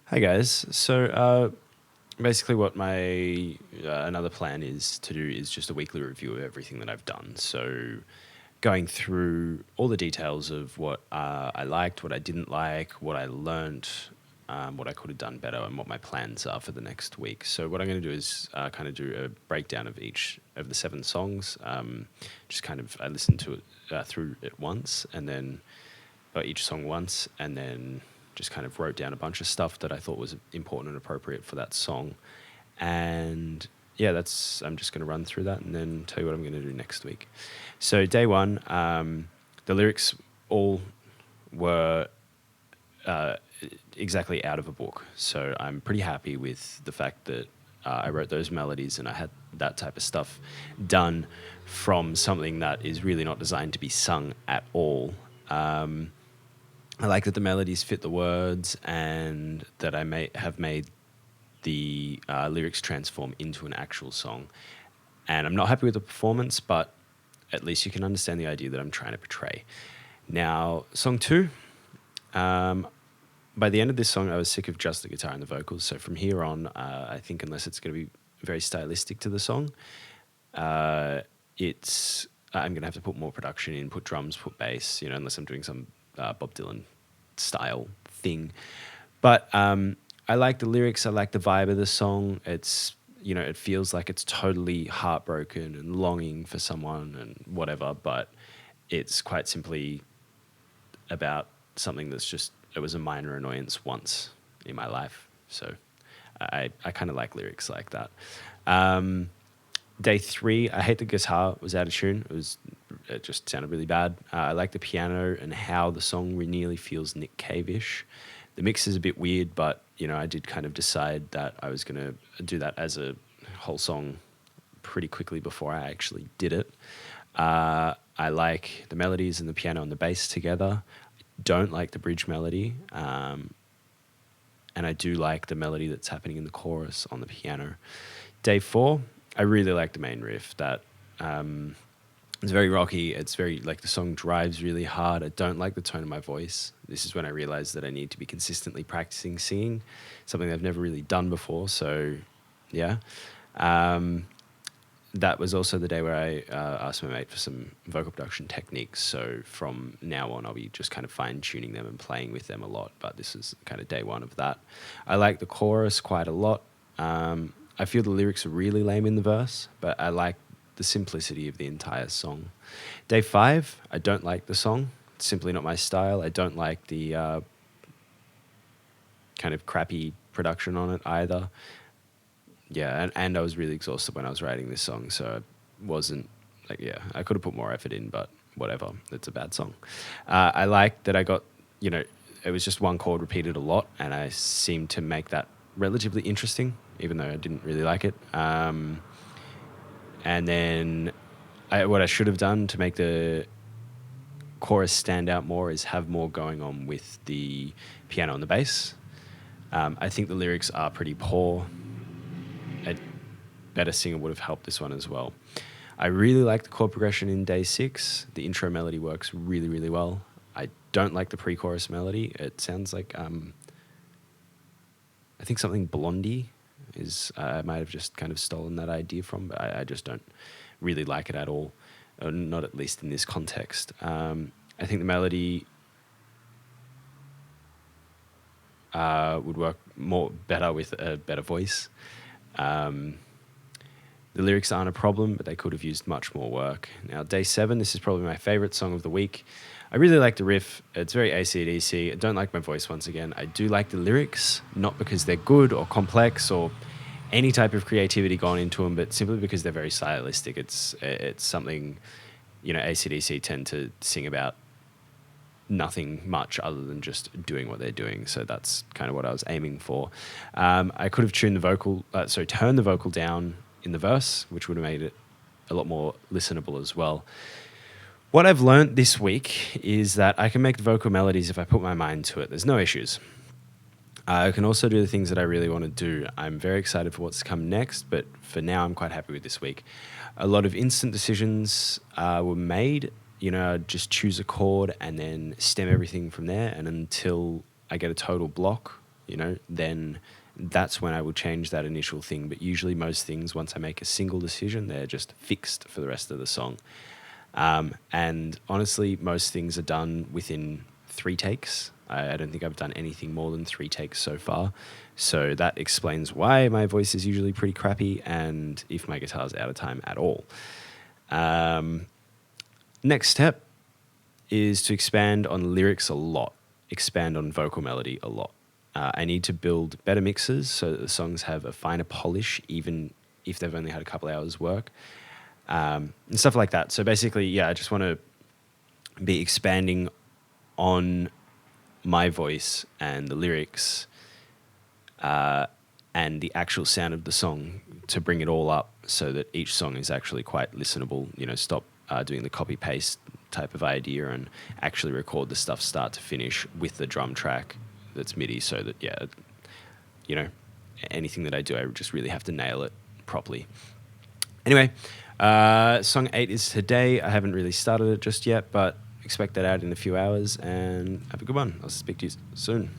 Hi guys. Basically, what my another plan is to do is just a weekly review of everything that I've done. So, going through all the details of what I liked, what I didn't like, what I learnt, what I could have done better, and what my plans are for the next week. So, what I'm going to do is kind of do a breakdown of each of the seven songs. Just kind of I listened to it through it once, and then each song once, and then just kind of wrote down a bunch of stuff that I thought was important and appropriate for that song. And yeah, I'm just going to run through that and then tell you what I'm going to do next week. So day one, the lyrics all were uh, exactly out of a book. So I'm pretty happy with the fact that I wrote those melodies and I had that type of stuff done from something that is really not designed to be sung at all. I like that the melodies fit the words and that I may have made the lyrics transform into an actual song. And I'm not happy with the performance, but at least you can understand the idea that I'm trying to portray. Now, song two, um, by the end of this song, I was sick of just the guitar and the vocals. So from here on, I think unless it's going to be very stylistic to the song, it's I'm going to have to put more production in, put drums, put bass, unless I'm doing some Bob Dylan style thing. But I like the lyrics. I like the vibe of the song. It feels like it's totally heartbroken and longing for someone and whatever, but it's quite simply about something it was a minor annoyance once in my life. So I kind of like lyrics like that. Day three, I hate the guitar was out of tune. It just sounded really bad. I like the piano and how the song nearly feels Nick Cave-ish. The mix is a bit weird, but I did kind of decide that I was going to do that as a whole song pretty quickly before I actually did it. I like the melodies and the piano and the bass together. I don't like the bridge melody, and I do like the melody that's happening in the chorus on the piano. Day four, I really like the main riff. It's very rocky. It's very like the song drives really hard. I don't like the tone of my voice. This is when I realized that I need to be consistently practicing singing, something I've never really done before. So, yeah. That was also the day where I asked my mate for some vocal production techniques. So from now on, I'll be just kind of fine tuning them and playing with them a lot. But this is kind of day one of that. I like the chorus quite a lot. I feel the lyrics are really lame in the verse, but I like the simplicity of the entire song. Day five, I don't like the song. It's simply not my style. I don't like the kind of crappy production on it either. Yeah, and I was really exhausted when I was writing this song, so I wasn't I could have put more effort in, but whatever. It's a bad song. I like that I got, it was just one chord repeated a lot, and I seemed to make that relatively interesting, even though I didn't really like it. And then what I should have done to make the chorus stand out more is have more going on with the piano and the bass. I think the lyrics are pretty poor. A better singer would have helped this one as well. I really like the chord progression in day six. The intro melody works really, really well. I don't like the pre-chorus melody. It sounds like I think something Blondie is. I might have just kind of stolen that idea from, but I just don't really like it at all, or not at least in this context. I think the melody would work better with a better voice. The lyrics aren't a problem, but they could have used much more work. Now, day seven, this is probably my favorite song of the week. I really like the riff. It's very AC/DC. I don't like my voice once again. I do like the lyrics, not because they're good or complex or any type of creativity gone into them, but simply because they're very stylistic. It's something, AC/DC tend to sing about nothing much other than just doing what they're doing. So that's kind of what I was aiming for. I could have turned the vocal down in the verse, which would have made it a lot more listenable as well. What I've learned this week is that I can make the vocal melodies if I put my mind to it. There's no issues. I can also do the things that I really want to do. I'm very excited for what's to come next, but for now, I'm quite happy with this week. A lot of instant decisions were made. I'd just choose a chord and then stem everything from there. And until I get a total block then that's when I will change that initial thing. But usually most things, once I make a single decision, they're just fixed for the rest of the song. And honestly, most things are done within 3 takes. I don't think I've done anything more than 3 takes so far. So that explains why my voice is usually pretty crappy and if my guitar's out of time at all. Next step is to expand on lyrics a lot, expand on vocal melody a lot. I need to build better mixes so that the songs have a finer polish, even if they've only had a couple hours work, and stuff like that. So basically, yeah, I just want to be expanding on my voice and the lyrics and the actual sound of the song to bring it all up so that each song is actually quite listenable. Stop doing the copy paste type of idea and actually record the stuff start to finish with the drum track that's MIDI, so that anything that I do, I just really have to nail it properly. Anyway, song 8 is today. I haven't really started it just yet, but expect that out in a few hours, and have a good one. I'll speak to you soon.